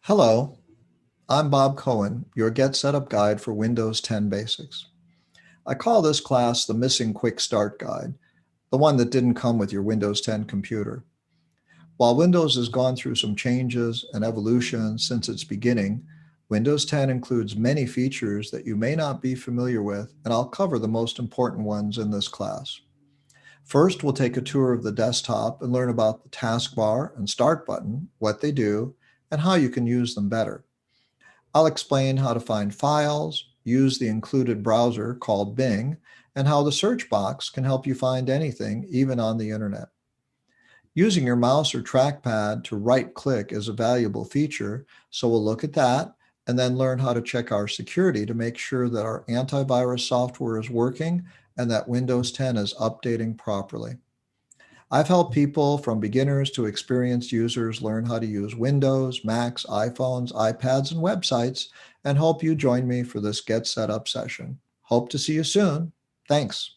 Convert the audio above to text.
Hello, I'm Bob Cohen, your GetSetup guide for Windows 10 Basics. I call this class the Missing Quick Start Guide, the one that didn't come with your Windows 10 computer. While Windows has gone through some changes and evolution since its beginning, Windows 10 includes many features that you may not be familiar with, and I'll cover the most important ones in this class. First, we'll take a tour of the desktop and learn about the taskbar and start button, what they do, and how you can use them better. I'll explain how to find files, use the included browser called Bing, and how the search box can help you find anything, even on the internet. Using your mouse or trackpad to right-click is a valuable feature, so we'll look at that and then learn how to check our security to make sure that our antivirus software is working and that Windows 10 is updating properly. I've helped people from beginners to experienced users learn how to use Windows, Macs, iPhones, iPads, and websites, and hope you join me for this Get Set Up session. Hope to see you soon. Thanks.